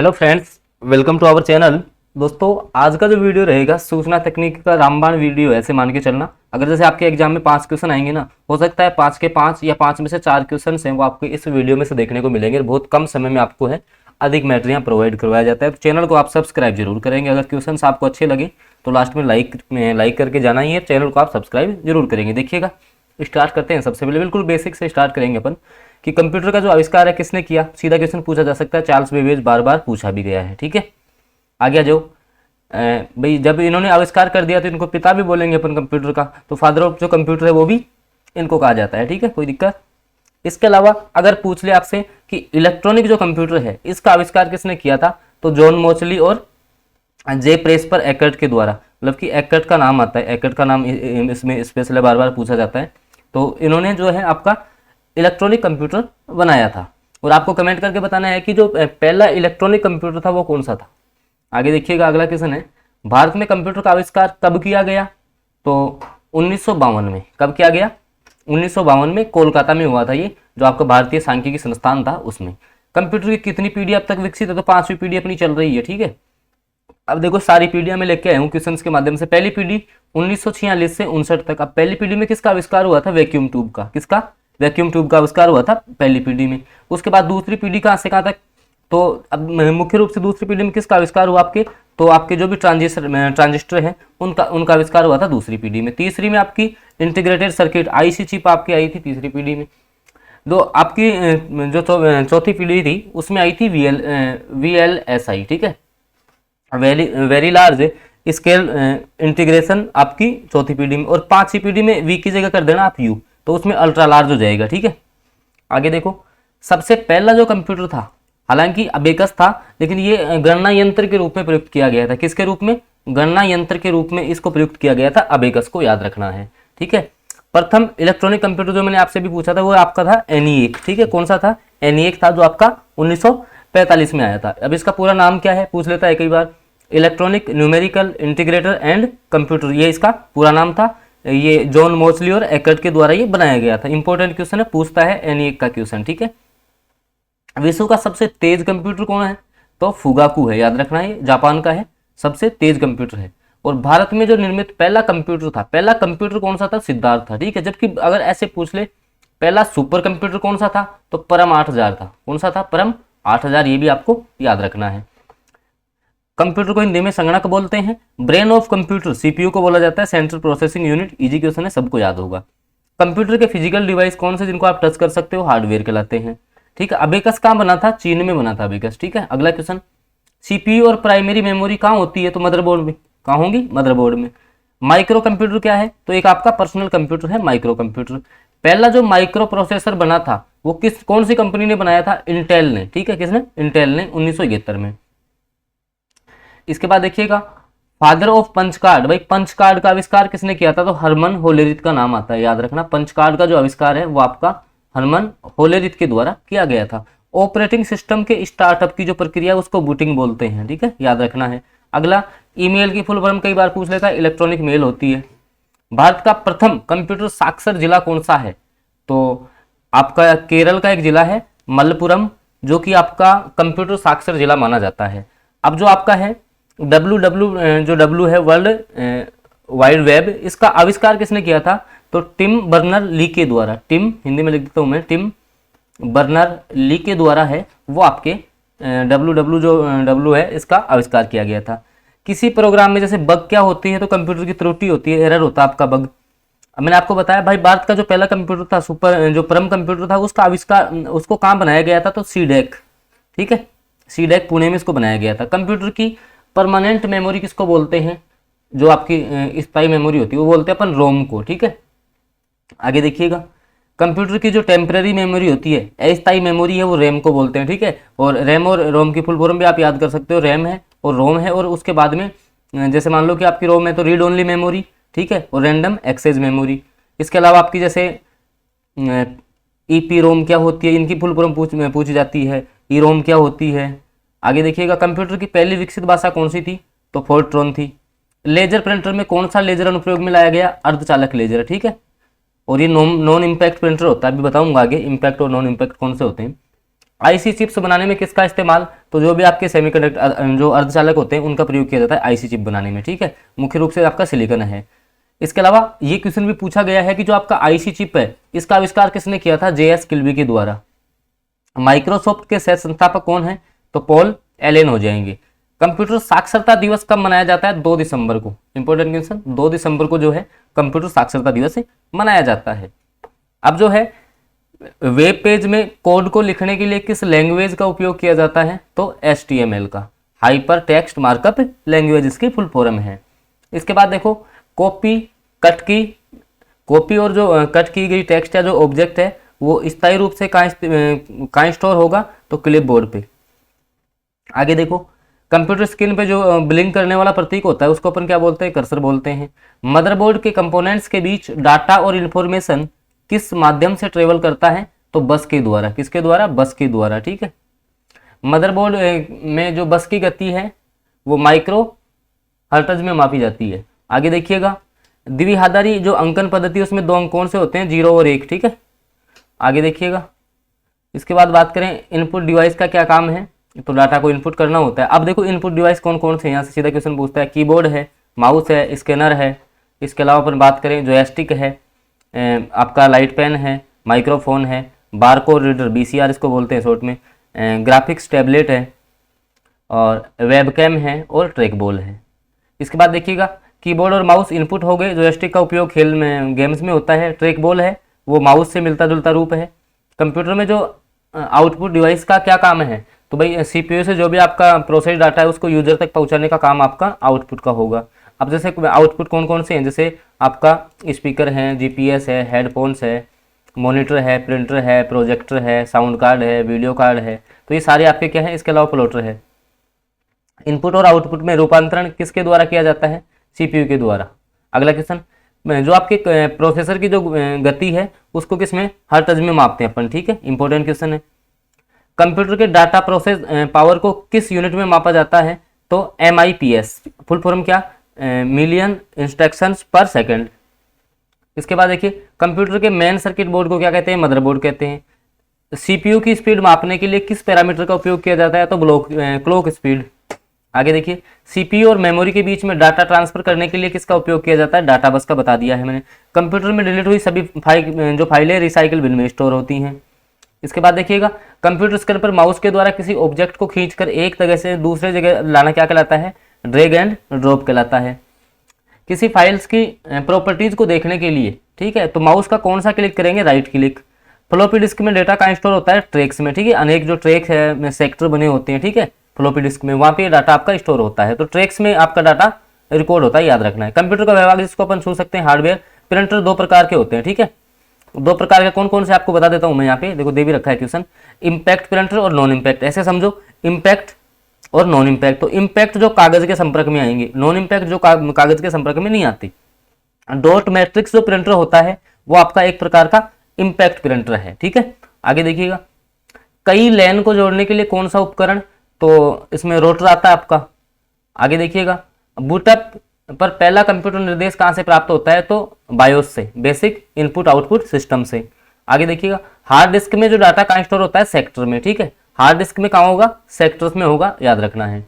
Hello friends, welcome to our channel. दोस्तों, आज का जो वीडियो रहेगा सूचना तकनीक का रामबाण वीडियो है, ऐसे मान के चलना। अगर जैसे आपके एग्जाम में 5 क्वेश्चन आएंगे ना, हो सकता है 5 के 5 या 5 में से 4 क्वेश्चन हैं वो आपको इस वीडियो में से देखने को मिलेंगे। बहुत कम समय में आपको है अधिक मैटर यहाँ प्रोवाइड करवाया जाता है। चैनल को आप सब्सक्राइब जरूर करेंगे। अगर क्वेश्चन आपको अच्छे लगे तो लास्ट में लाइक करके जाना ही है। चैनल को आप सब्सक्राइब जरूर करेंगे। देखिएगा, स्टार्ट करते हैं। सबसे पहले बिल्कुल बेसिक से स्टार्ट करेंगे अपन कि कंप्यूटर का जो आविष्कार है किसने किया। सीधा क्वेश्चन पूछा जा सकता है, चार्ल्स बेबेज बार बार पूछा भी गया है। ठीक है, आगे आ जाओ। भाई जब इन्होंने आविष्कार कर दिया तो इनको पिता भी बोलेंगे अपन कंप्यूटर का, तो फादर ऑफ जो कंप्यूटर है वो भी इनको कहा जाता है। ठीक है, कोई दिक्कत। इसके अलावा अगर पूछ ले आपसे कि इलेक्ट्रॉनिक जो कंप्यूटर है इसका आविष्कार किसने किया था, तो जॉन मोचली और जे प्रेस्पर एकर्ट के द्वारा। मतलब कि एकर्ट का नाम आता है, एकर्ट का नाम इसमें स्पेशल बार बार पूछा जाता है। तो इन्होंने जो है आपका इलेक्ट्रॉनिक कंप्यूटर बनाया था। और आपको कमेंट करके बताना है कि जो पहला इलेक्ट्रॉनिक कंप्यूटर था वो कौन सा था। आगे देखिएगा, अगला क्वेश्चन है, भारत में कंप्यूटर का आविष्कार कब किया गया। तो 1952 में। कब किया गया? 1952 में कोलकाता में हुआ था ये, जो आपका भारतीय सांख्यिकी संस्थान था उसमें। कंप्यूटर की कितनी पीढ़ी अब तक विकसित है? तो 5वीं पीढ़ी अपनी चल रही है। ठीक है, अब देखो सारी पीढ़ियां में लेके आया हूँ क्वेश्चन के माध्यम से। पहली पीढ़ी 1946 से 59 तक। अब पहली पीढ़ी में किसका आविष्कार हुआ था? वैक्यूम ट्यूब का। किसका? वैक्यूम ट्यूब का आविष्कार हुआ था पहली पीढ़ी में। उसके बाद दूसरी पीढ़ी कहाँ से कहाँ तक? तो अब मुख्य रूप से दूसरी पीढ़ी में किसका आविष्कार हुआ आपके? तो आपके जो भी ट्रांजिस्टर हैं उनका आविष्कार हुआ था दूसरी पीढ़ी में। तीसरी में आपकी इंटीग्रेटेड सर्किट आईसी चिप आपकी आई थी तीसरी पीढ़ी में। जो आपकी जो चौथी पीढ़ी थी उसमें आई थी VLSI। ठीक है, वेरी लार्ज स्केल इंटीग्रेशन आपकी चौथी पीढ़ी में। और 5वीं पीढ़ी में V की जगह कर देना आप U, तो उसमें अल्ट्रा लार्ज हो जाएगा। ठीक है, आगे देखो, सबसे पहला जो कंप्यूटर था, हालांकि अबेकस था, लेकिन ये गणना यंत्र के रूप में प्रयुक्त किया गया था। किसके रूप में? गणना यंत्र के रूप में इसको प्रयुक्त किया गया था। अबेकस को याद रखना है। ठीक है, प्रथम इलेक्ट्रॉनिक कंप्यूटर जो मैंने आपसे भी पूछा था वो आपका था ENIAC। ठीक है, कौन सा था? ENIAC था, जो आपका 1945 में आया था। अब इसका पूरा नाम क्या है पूछ लेता है कई बार। Electronic numerical integrator and computer, ये इसका पूरा नाम था। ये जॉन मोचली और एकर्ट के द्वारा ये बनाया गया था। इंपॉर्टेंट क्वेश्चन है, पूछता है ENIAC का क्वेश्चन। ठीक है, विश्व का सबसे तेज कंप्यूटर कौन है? तो फुगाकू है, याद रखना है, जापान का है, सबसे तेज कंप्यूटर है। और भारत में जो निर्मित पहला कंप्यूटर था, पहला कंप्यूटर कौन सा था? सिद्धार्थ था। ठीक है, जबकि अगर ऐसे पूछ ले पहला सुपर कंप्यूटर कौन सा था, तो परम 8000 था। कौन सा था? परम 8000। ये भी आपको याद रखना है। कंप्यूटर को हिंदी में संगणक बोलते हैं। ब्रेन ऑफ कंप्यूटर CPU को बोला जाता है, central processing unit. Easy question है, सबको याद होगा। कंप्यूटर के फिजिकल डिवाइस कौन से जिनको आप टच कर सकते हो? हार्डवेयर कहलाते हैं। ठीक है, अबेकस कहाँ बना था? चीन में बना था अबेकस। ठीक है, अगला क्वेश्चन, CPU और प्राइमरी मेमोरी कहाँ होती है? तो मदरबोर्ड में। कहाँ होंगी? मदरबोर्ड में। माइक्रो कंप्यूटर क्या है? तो एक आपका पर्सनल कंप्यूटर है माइक्रो कंप्यूटर। पहला जो माइक्रो प्रोसेसर बना था वो कौन सी कंपनी ने बनाया था? इंटेल ने। ठीक है, किसने? इंटेल ने, 1971 में। इसके बाद देखिएगा, फादर ऑफ पंच कार्ड। भाई पंच कार्ड का आविष्कार किसने किया था? तो हरमन होलेरिथ का नाम आता है, याद रखना। पंच कार्ड का जो आविष्कार है वो आपका हरमन होलेरिथ के द्वारा किया गया था। ऑपरेटिंग सिस्टम के स्टार्टअप की जो प्रक्रिया उसको बूटिंग बोलते हैं। ठीक है, याद रखना है। अगला, ईमेल की फुल फॉर्म कई बार पूछ लेता है, इलेक्ट्रॉनिक मेल होती है। भारत का प्रथम कंप्यूटर साक्षर जिला कौन सा है? तो आपका केरल का एक जिला है मलप्पुरम, जो कि आपका कंप्यूटर साक्षर जिला माना जाता है। अब जो आपका है W है वर्ल्ड वाइड वेब, इसका आविष्कार किसने किया था? तो टिम बर्नर ली के द्वारा। टिम हिंदी में लिख देता हूं मैं, टिम बर्नर ली के द्वारा है वो आपके W है इसका आविष्कार किया गया था। किसी प्रोग्राम में जैसे बग क्या होती है? तो कंप्यूटर की त्रुटि होती है, एरर होता है आपका बग। अब मैंने आपको बताया भाई, भारत का जो पहला कंप्यूटर था जो परम कंप्यूटर था उसका आविष्कार उसको कहाँ बनाया गया था? तो सीडेक। ठीक है, सीडेक पुणे में इसको बनाया गया था। कंप्यूटर की परमानेंट मेमोरी किसको बोलते हैं? जो आपकी स्थायी मेमोरी होती है वो बोलते हैं अपन रोम को। ठीक है, आगे देखिएगा, कंप्यूटर की जो टेम्पररी मेमोरी होती है, अस्थायी मेमोरी है, वो रैम को बोलते हैं। ठीक है, और रैम और रोम की फुल फॉर्म भी आप याद कर सकते हो, रैम है और रोम है। और उसके बाद में जैसे मान लो कि आपकी रोम है तो रीड ओनली मेमोरी। ठीक है, और रैंडम एक्सेस मेमोरी। इसके अलावा आपकी जैसे EP रोम क्या होती है, इनकी फुल फॉर्म पूछी जाती है। ई रोम क्या होती है? आगे देखिएगा, कंप्यूटर की पहली विकसित भाषा कौन सी थी? तो फोर्ट्रॉन थी। लेजर प्रिंटर में कौन सा लेजर अनुप्रयोग में लाया गया? अर्धचालक लेजर। ठीक है, और ये नॉन इम्पैक्ट प्रिंटर होता है, अभी बताऊंगा आगे इम्पैक्ट और नॉन इम्पैक्ट कौन से होते हैं। आईसी चिप्स बनाने में किसका इस्तेमाल, तो जो भी आपके सेमीकंडक्टर जो अर्धचालक होते हैं उनका प्रयोग किया जाता है आईसी चिप बनाने में, ठीक है। मुख्य रूप से आपका सिलिकॉन है। इसके अलावा ये क्वेश्चन भी पूछा गया है कि जो आपका आईसी चिप है इसका आविष्कार किसने किया था, जेएस किल्बी के द्वारा। माइक्रोसॉफ्ट के सह संस्थापक कौन है, तो पॉल एलेन हो जाएंगे। कंप्यूटर साक्षरता दिवस कब मनाया जाता है, 2 दिसंबर को। इंपॉर्टेंट क्वेश्चन, 2 दिसंबर को जो है कंप्यूटर साक्षरता दिवस मनाया जाता है। अब जो है वेब पेज में कोड को लिखने के लिए किस लैंग्वेज का उपयोग किया जाता है, तो HTML का, हाइपर टेक्स्ट मार्कअप लैंग्वेज इसकी फुल फॉर्म है। इसके बाद देखो कॉपी और जो कट की गई टेक्स्ट या जो ऑब्जेक्ट है वो स्थायी रूप से कहाँ स्टोर होगा, तो क्लिपबोर्ड पे। आगे देखो कंप्यूटर स्क्रीन पे जो ब्लिंक करने वाला प्रतीक होता है उसको अपन क्या बोलते हैं, कर्सर बोलते हैं। मदरबोर्ड के कंपोनेंट्स के बीच डाटा और इंफॉर्मेशन किस माध्यम से ट्रेवल करता है, तो बस के द्वारा। किसके द्वारा, बस के द्वारा, ठीक है। मदरबोर्ड में जो बस की गति है वो माइक्रो हर्ट्ज में मापी जाती है। आगे देखिएगा द्विआधारी जो अंकन पद्धति है उसमें 2 अंक कौन से होते हैं, 0 और 1, ठीक है। आगे देखिएगा इसके बाद बात करें इनपुट डिवाइस का क्या काम है, तो डाटा को इनपुट करना होता है। अब देखो इनपुट डिवाइस कौन कौन से हैं, यहाँ से सीधा क्वेश्चन पूछता है। कीबोर्ड है, माउस है, स्कैनर है। इसके अलावा अपन बात करें जॉयस्टिक है, आपका लाइट पेन है, माइक्रोफोन है, बारकोड रीडर BCR इसको बोलते हैं शॉर्ट में, ग्राफिक्स टैबलेट है और वेबकैम है और ट्रैक बॉल है। इसके बाद देखिएगा कीबोर्ड और माउस इनपुट हो गए। जॉयस्टिक का उपयोग खेल में गेम्स में होता है। ट्रैक बॉल है वो माउस से मिलता जुलता रूप है। कंप्यूटर में जो आउटपुट डिवाइस का क्या काम है, तो भाई CPU से जो भी आपका प्रोसेस डाटा है उसको यूजर तक पहुंचाने का काम आपका आउटपुट का होगा। अब जैसे आउटपुट कौन कौन से हैं, जैसे आपका स्पीकर है, GPS है, हेडफोन्स है, मॉनिटर है, प्रिंटर है, प्रोजेक्टर है, साउंड कार्ड है, वीडियो कार्ड है, तो ये सारे आपके क्या है। इसके अलावा प्लॉटर है। इनपुट और आउटपुट में रूपांतरण किसके द्वारा किया जाता है, CPU के द्वारा। अगला क्वेश्चन, जो आपके प्रोसेसर की जो गति है उसको किसमें, हर्ट्ज में मापते हैं अपन, ठीक है। इंपॉर्टेंट क्वेश्चन है। कंप्यूटर के डाटा प्रोसेस पावर को किस यूनिट में मापा जाता है, तो MIPS, फुल फॉर्म क्या, मिलियन इंस्ट्रक्शंस पर सेकंड। इसके बाद देखिए कंप्यूटर के मेन सर्किट बोर्ड को क्या कहते हैं, मदरबोर्ड कहते हैं। CPU की स्पीड मापने के लिए किस पैरामीटर का उपयोग किया जाता है, तो क्लॉक स्पीड। आगे देखिए CPU और मेमोरी के बीच में डाटा ट्रांसफर करने के लिए किसका उपयोग किया जाता है, डाटा बस का बता दिया है मैंने। कंप्यूटर में डिलीट हुई सभी जो फाइलें रिसाइकिल बिन में स्टोर होती हैं। इसके बाद देखिएगा कंप्यूटर स्क्रीन पर माउस के द्वारा किसी ऑब्जेक्ट को खींचकर एक जगह से दूसरे जगह लाना क्या कहलाता है, ड्रैग एंड ड्रॉप कहलाता है। किसी फाइल्स की प्रॉपर्टीज को देखने के लिए, ठीक है, तो माउस का कौन सा क्लिक करेंगे, राइट क्लिक। फ्लॉपी डिस्क में डेटा कहाँ स्टोर होता है, ट्रैक्स में, ठीक है। अनेक जो ट्रैक है सेक्टर बने होते हैं, ठीक है, फ्लॉपी डिस्क में, वहाँ पे डाटा आपका स्टोर होता है। तो ट्रैक्स में आपका डाटा रिकॉर्ड होता है, याद रखना है। कंप्यूटर का विभाग जिसको अपन छू सकते हैं, हार्डवेयर। प्रिंटर 2 प्रकार के होते हैं, ठीक है। 2 प्रकार के कौन कौन से आपको बता देता हूं मैं, यहाँ पे देखो दे भी रखा है क्वेश्चन। इम्पैक्ट प्रिंटर और नॉन इम्पैक्ट, ऐसे समझो, इम्पैक्ट और नॉन इम्पैक्ट। तो इम्पैक्ट जो कागज के संपर्क में आएंगे, नॉन इम्पैक्ट जो कागज के संपर्क में नहीं आती। डॉट मैट्रिक्स जो प्रिंटर होता है वो आपका एक प्रकार का इम्पैक्ट प्रिंटर है, ठीक है। आगे देखिएगा कई लैन को जोड़ने के लिए कौन सा उपकरण, तो इसमें रोटर आता है आपका। आगे देखिएगा बूटअप पर पहला कंप्यूटर निर्देश कहां से प्राप्त होता है, तो बायोस से, बेसिक इनपुट आउटपुट सिस्टम से। आगे देखिएगा हार्ड डिस्क में जो डाटा कहां स्टोर होता है, सेक्टर में, ठीक है। हार्ड डिस्क में कहां होगा, सेक्टर्स में होगा, याद रखना है।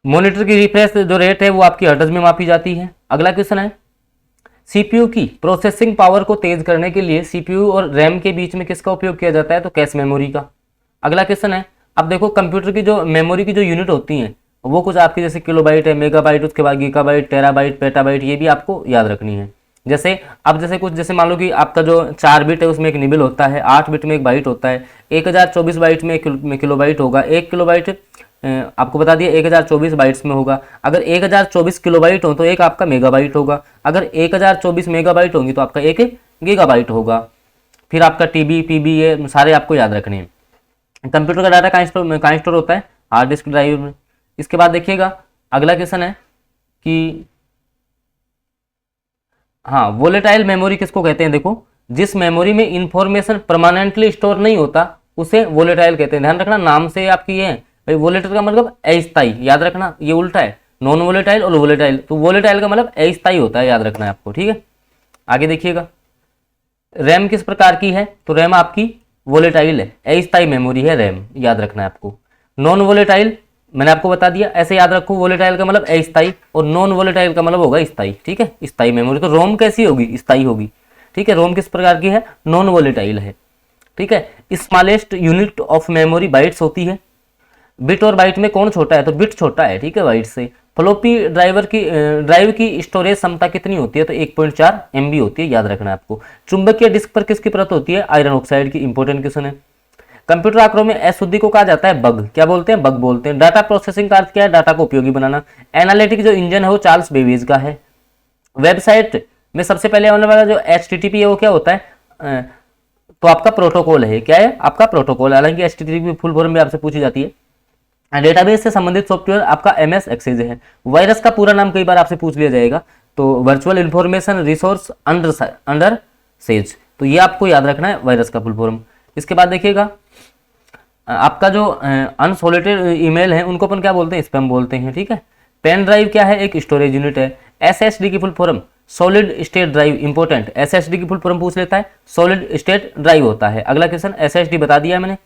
मॉनिटर की रिफ्रेश जो रेट है वो आपकी हर्ट्ज में मापी जाती है। अगला क्वेश्चन है CPU की प्रोसेसिंग पावर को तेज करने के लिए CPU और रैम के बीच में किसका उपयोग किया जाता है, तो कैश मेमोरी का। अगला क्वेश्चन है, अब देखो कंप्यूटर की जो मेमोरी की जो यूनिट होती हैं वो कुछ आपकी जैसे किलोबाइट है, मेगाबाइट, उसके बाद गीगाबाइट, टेराबाइट, पेटाबाइट, ये भी आपको याद रखनी है। जैसे अब जैसे कुछ जैसे मान लो कि आपका जो 4 बिट है उसमें एक निबल होता है, 8 बिट में एक बाइट होता है, 1024 बाइट में किलोबाइट होगा। 1 किलोबाइट आपको बता दिया 1024 बाइट्स में होगा। अगर 1024 किलोबाइट हो तो एक आपका मेगाबाइट होगा। अगर 1024 मेगाबाइट होंगी तो आपका 1 गीगाबाइट होगा। फिर आपका TB, PB ये सारे आपको याद रखने हैं। कंप्यूटर का डाटा कहाँ स्टोर होता है, हार्ड डिस्क ड्राइव में। इसके बाद देखिएगा अगला क्वेश्चन है कि हाँ वोलेटाइल मेमोरी किसको कहते हैं, देखो जिस मेमोरी में इंफॉर्मेशन परमानेंटली स्टोर नहीं होता उसे वोलेटाइल कहते हैं। ध्यान रखना नाम से आपकी ये है भाई, वोलेटाइल का मतलब अस्थायी, याद रखना ये उल्टा है, नॉन वोलेटाइल और वोलेटाइल। तो वोलेटाइल का मतलब अस्थायी होता है, याद रखना है आपको, ठीक है। आगे देखिएगा रैम किस प्रकार की है, तो रैम आपकी वोलेटाइल है, अस्थायी मेमोरी है रैम, याद रखना है आपको। नॉन वोलेटाइल मैंने आपको बता दिया, ऐसे याद रखो, वोलेटाइल का मतलब अस्थायी और नॉन वोलेटाइल का मतलब होगा स्थायी, ठीक है, स्थायी मेमोरी। तो रोम कैसी होगी, स्थायी होगी, ठीक है। रोम किस प्रकार की है, नॉन वोलेटाइल है, ठीक है। Smallest unit of memory bytes होती है। बिट और बाइट में कौन छोटा है, तो बिट छोटा है, ठीक है, बाइट से। फ्लोपी ड्राइव की स्टोरेज क्षमता कितनी होती है, तो 1.4 MB होती है, याद रखना है आपको। चुंबकीय डिस्क पर किसकी परत होती है, आयरन ऑक्साइड की, इंपॉर्टेंट क्वेश्चन है। कंप्यूटर आंकड़ों में अशुद्धि को कहा जाता है बग, क्या बोलते हैं, बग बोलते हैं। डाटा प्रोसेसिंग का अर्थ क्या है, डाटा को उपयोगी बनाना। एनालिटिक जो इंजन है वो चार्ल्स बेबेज का है। वेबसाइट में सबसे पहले आने वाला जो HTTP है वो क्या होता है, तो आपका प्रोटोकॉल है, क्या है, आपका प्रोटोकॉल। हालांकि HTTP फुल फॉर्म भी आपसे पूछी जाती है। डेटाबेस से संबंधित सॉफ्टवेयर आपका MS एक्सेस है। वायरस का पूरा नाम कई बार आपसे पूछ लिया जाएगा, तो virtual information resource under says, तो ये आपको याद रखना है, वायरस का फुल फॉर्म। इसके बाद देखिएगा आपका जो अनसॉलिटेड ईमेल है उनको अपन क्या बोलते हैं, स्पैम बोलते हैं, ठीक है। पेन ड्राइव क्या है, एक स्टोरेज यूनिट है। SSD की full form solid state drive, important, SSD की फुल फॉर्म पूछ लेता है, सॉलिड स्टेट ड्राइव होता है। अगला क्वेश्चन, SSD बता दिया मैंने।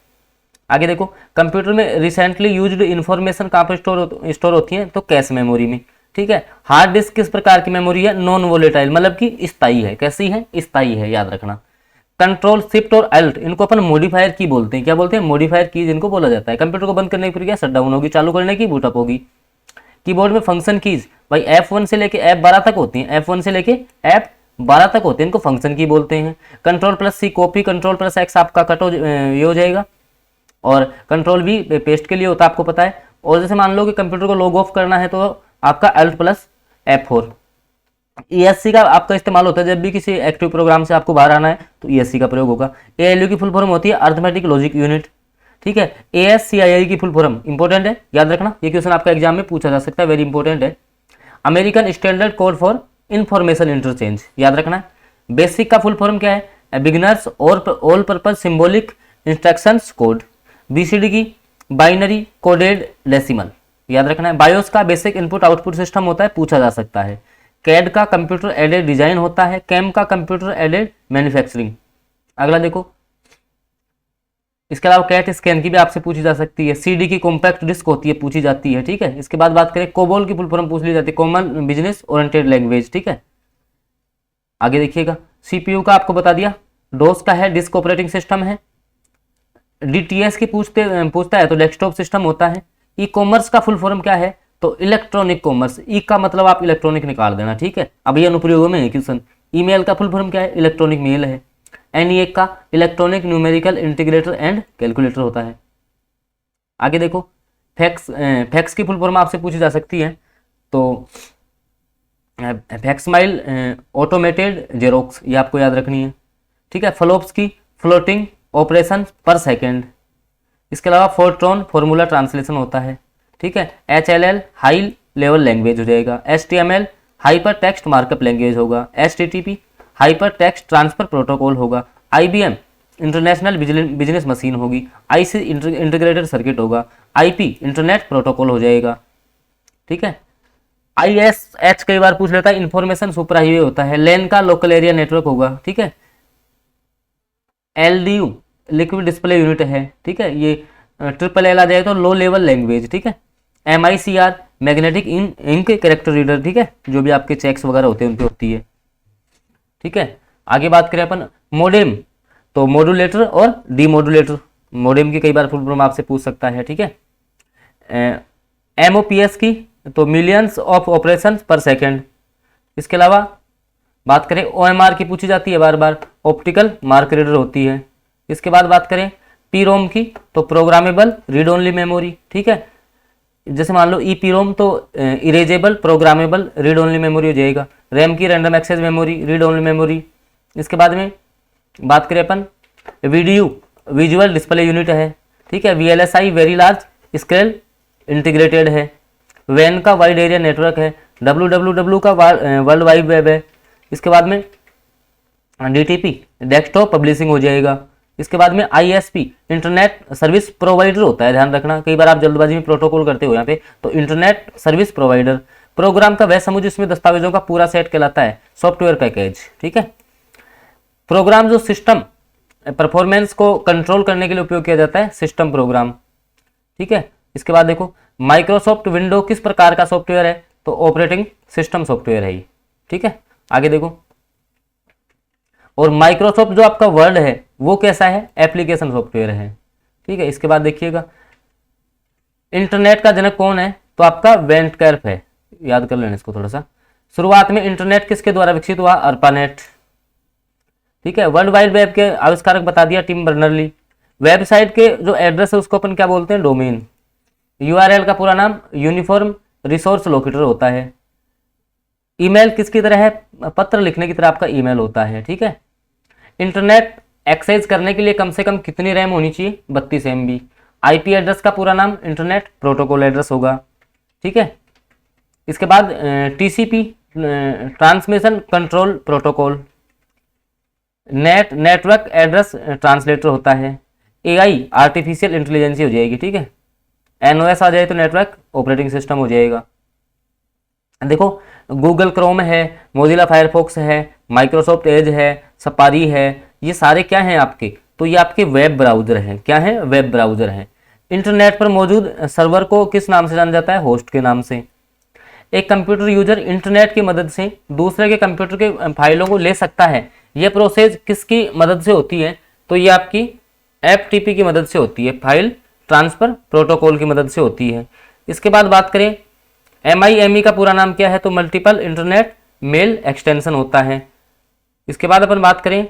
आगे देखो, कंप्यूटर में रिसेंटली यूज्ड इंफॉर्मेशन कहाँ पर स्टोर होती है, तो कैश मेमोरी में, ठीक है। हार्ड डिस्क किस प्रकार की मेमोरी है, नॉन वोलेटाइल, मतलब कि स्थायी है, कैसी है, स्थायी है, याद रखना। कंट्रोल शिफ्ट और अल्ट इनको अपन मॉडिफायर की बोलते हैं, क्या बोलते हैं, मॉडिफायर कीज इनको बोला जाता है। कंप्यूटर को बंद करने की प्रक्रिया शट डाउन होगी, चालू करने की बूट अप होगी। कीबोर्ड में फंक्शन कीज भाई F1 से लेके F12 तक होती हैं, F1 से लेके F12 तक होते हैं, इनको फंक्शन की बोलते हैं। कंट्रोल+C कॉपी, कंट्रोल+X आपका कट ये हो जाएगा, और कंट्रोल V पेस्ट के लिए होता है, आपको पता है। और जैसे मान लो कि कंप्यूटर को लॉग ऑफ करना है तो आपका Alt+F4। ESC का आपका इस्तेमाल होता है जब भी किसी एक्टिव प्रोग्राम से आपको बाहर आना है, तो ESC का प्रयोग होगा। ALU की फुल फॉर्म होती है अर्थमेटिक लॉजिक यूनिट, ठीक है। ASCII की फुल फॉर्म इंपॉर्टेंट है, याद रखना, ये क्वेश्चन आपका एग्जाम में पूछा जा सकता है, वेरी इंपॉर्टेंट है। American standard code for information interchange, याद रखना। बेसिक का फुल फॉर्म क्या है, बिगिनर्स और all purpose symbolic instructions code. BCD की बाइनरी कोडेड डेसिमल, याद रखना है। बायोस का बेसिक इनपुट आउटपुट सिस्टम होता है, पूछा जा सकता है। कैड का कंप्यूटर एडेड डिजाइन होता है। कैम का कंप्यूटर एडेड मैन्युफैक्चरिंग। अगला देखो, इसके अलावा कैट स्कैन की भी आपसे पूछी जा सकती है। CD की कॉम्पैक्ट डिस्क होती है, पूछी जाती है, ठीक है। इसके बाद बात करें कोबोल की फुल फॉर्म पूछ ली जाती है, कॉमन बिजनेस ओरिएंटेड लैंग्वेज, ठीक है। आगे देखिएगा, CPU का आपको बता दिया। डोस का है, डिस्क ऑपरेटिंग सिस्टम है। DTS की पूछता है तो डेस्कटॉप सिस्टम होता है। ई कॉमर्स का फुल फॉर्म क्या है, तो इलेक्ट्रॉनिक कॉमर्स। ई का मतलब आप इलेक्ट्रॉनिक निकाल देना, ठीक है। अब ये अनुप्रयोगों में है क्वेश्चन। ईमेल का फुल फॉर्म क्या है, इलेक्ट्रॉनिक मेल है। NEA का electronic numerical integrator and calculator होता है। आगे देखो, फैक्स की फुल फॉर्म आपसे पूछी जा सकती है, तो फैक्समाइल ऑटोमेटेड जेरोक्स, ये आपको याद रखनी है, ठीक है। फ्लॉप्स की फ्लोटिंग ऑपरेशन पर सेकेंड। इसके अलावा फोर्ट्रॉन फॉर्मूला ट्रांसलेशन होता है, ठीक है। HLL हाई लेवल लैंग्वेज हो जाएगा। HTML hyper text markup language होगा। HTTP hyper text transfer protocol होगा। IBM इंटरनेशनल बिजनेस मशीन होगी। IC इंटीग्रेटेड सर्किट होगा। IP इंटरनेट प्रोटोकॉल हो जाएगा, ठीक है। ISH कई बार पूछ लेता है, इंफॉर्मेशन सुपर हाईवे होता है। LAN का लोकल एरिया नेटवर्क होगा, ठीक है। LDU लिक्विड डिस्प्ले यूनिट है, ठीक है। ये LL आ जाए तो लो लेवल लैंग्वेज, ठीक है। MICR magnetic ink character reader, ठीक है, जो भी आपके चेक्स वगैरह होते हैं उन पे होती है, ठीक है। आगे बात करें अपन मोडेम, तो मॉड्यूलेटर और डीमॉड्यूलेटर। मोडेम की कई बार फुल फॉर्म आपसे पूछ सकता है, ठीक है। MOPS की तो मिलियंस ऑफ ऑपरेशन पर सेकेंड। इसके अलावा बात करें OMR की, पूछी जाती है बार बार, ऑप्टिकल मार्क रीडर होती है। इसके बाद बात करें PROM की, तो प्रोग्रामेबल रीड ओनली मेमोरी, ठीक है। जैसे मान लो EPROM तो erasable programmable read only memory हो जाएगा। रैम की random access memory, read only memory. इसके बाद में बात करें अपन VDU विजुअल डिस्प्ले यूनिट है, ठीक है। VLSI very large scale integrated है। WAN का वाइड एरिया नेटवर्क है। WWW का वर्ल्ड वाइड वेब है। इसके बाद में DTP डेस्कटॉप पब्लिशिंग हो जाएगा। इसके बाद में ISP इंटरनेट सर्विस प्रोवाइडर होता है, ध्यान रखना, कई बार आप जल्दबाजी में प्रोटोकॉल करते हो यहाँ पे, तो इंटरनेट सर्विस प्रोवाइडर। प्रोग्राम का वह समूह जिसमें दस्तावेजों का पूरा सेट कहलाता है, सॉफ्टवेयर पैकेज, ठीक है। प्रोग्राम जो सिस्टम परफॉर्मेंस को कंट्रोल करने के लिए उपयोग किया जाता है सिस्टम प्रोग्राम। ठीक है, इसके बाद देखो माइक्रोसॉफ्ट विंडो किस प्रकार का सॉफ्टवेयर है, तो ऑपरेटिंग सिस्टम सॉफ्टवेयर है ये। ठीक है, आगे देखो, और माइक्रोसॉफ्ट जो आपका वर्ड है वो कैसा है, एप्लीकेशन सॉफ्टवेयर है। ठीक है, इसके बाद देखिएगा इंटरनेट का जनक कौन है, तो आपका वेंटकर्फ है, याद कर लेना इसको थोड़ा सा। शुरुआत में इंटरनेट किसके द्वारा विकसित हुआ, अर्पानेट। ठीक है, वर्ल्ड वाइड वेब के आविष्कारक बता दिया, टिम बर्नर्ली। वेबसाइट के जो एड्रेस है उसको अपन क्या बोलते हैं, डोमेन। यूआरएल का पूरा नाम यूनिफॉर्म रिसोर्स लोकेटर होता है। ईमेल किसकी तरह है, पत्र लिखने की तरह आपका ईमेल होता है। ठीक है, इंटरनेट एक्सेस करने के लिए कम से कम कितनी रैम होनी चाहिए, 32 MB। आईपी एड्रेस का पूरा नाम इंटरनेट प्रोटोकॉल एड्रेस होगा। ठीक है, इसके बाद TCP transmission control protocol. Network address translator होता है। एआई आर्टिफिशियल इंटेलिजेंस हो जाएगी। ठीक है, एनओएस आ जाए तो नेटवर्क ऑपरेटिंग सिस्टम हो जाएगा। देखो गूगल क्रोम है, मोजिला फायरफॉक्स है, माइक्रोसॉफ्ट एज है, सफारी है, ये सारे क्या हैं आपके, तो ये आपके वेब ब्राउज़र हैं। क्या है, वेब ब्राउज़र हैं। इंटरनेट पर मौजूद सर्वर को किस नाम से जाना जाता है, होस्ट के नाम से। एक कंप्यूटर यूजर इंटरनेट की मदद से दूसरे के कंप्यूटर के फाइलों को ले सकता है। यह प्रोसेस किसकी मदद से होती है, तो ये आपकी FTP की मदद से होती है, फाइल ट्रांसफर प्रोटोकॉल की मदद से होती है। इसके बाद बात करें MIME का पूरा नाम क्या है, तो मल्टीपल इंटरनेट मेल एक्सटेंशन होता है। इसके बाद अपन बात करें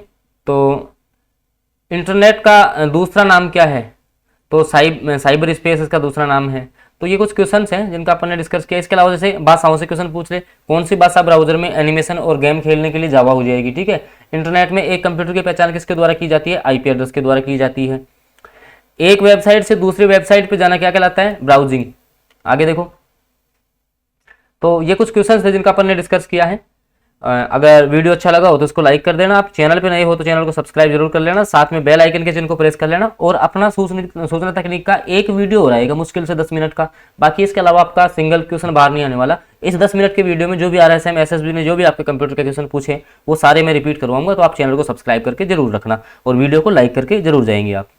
तो इंटरनेट का दूसरा नाम क्या है, तो साइबर स्पेस इसका दूसरा नाम है। तो ये कुछ क्वेश्चंस हैं जिनका अपन ने डिस्कस किया। इसके अलावा जैसे भाषाओं से क्वेश्चन पूछ ले, कौन सी भाषा ब्राउजर में एनिमेशन और गेम खेलने के लिए जावा हो जाएगी। ठीक है, इंटरनेट में एक कंप्यूटर की पहचान किसके द्वारा की जाती है, IP एड्रेस के द्वारा की जाती है। एक वेबसाइट से दूसरी वेबसाइट पर जाना क्या कहलाता है, ब्राउजिंग। आगे देखो, तो ये कुछ क्वेश्चंस थे जिनका अपन ने डिस्कस किया है। अगर वीडियो अच्छा लगा हो तो इसको लाइक कर देना। आप चैनल पे नए हो तो चैनल को सब्सक्राइब जरूर कर लेना, साथ में बेल आइकन के चिन्ह को प्रेस कर लेना। और अपना सूचना तकनीक का एक वीडियो हो रहेगा मुश्किल से 10 मिनट का। बाकी इसके अलावा आपका सिंगल क्वेश्चन बाहर नहीं आने वाला। इस 10 मिनट के वीडियो में जो भी RSM SSB ने जो भी आपके कंप्यूटर के क्वेश्चन पूछे वो सारे मैं रिपीट करवाऊंगा। तो आप चैनल को सब्सक्राइब करके जरूर रखना और वीडियो को लाइक करके जरूर जाएंगे आप।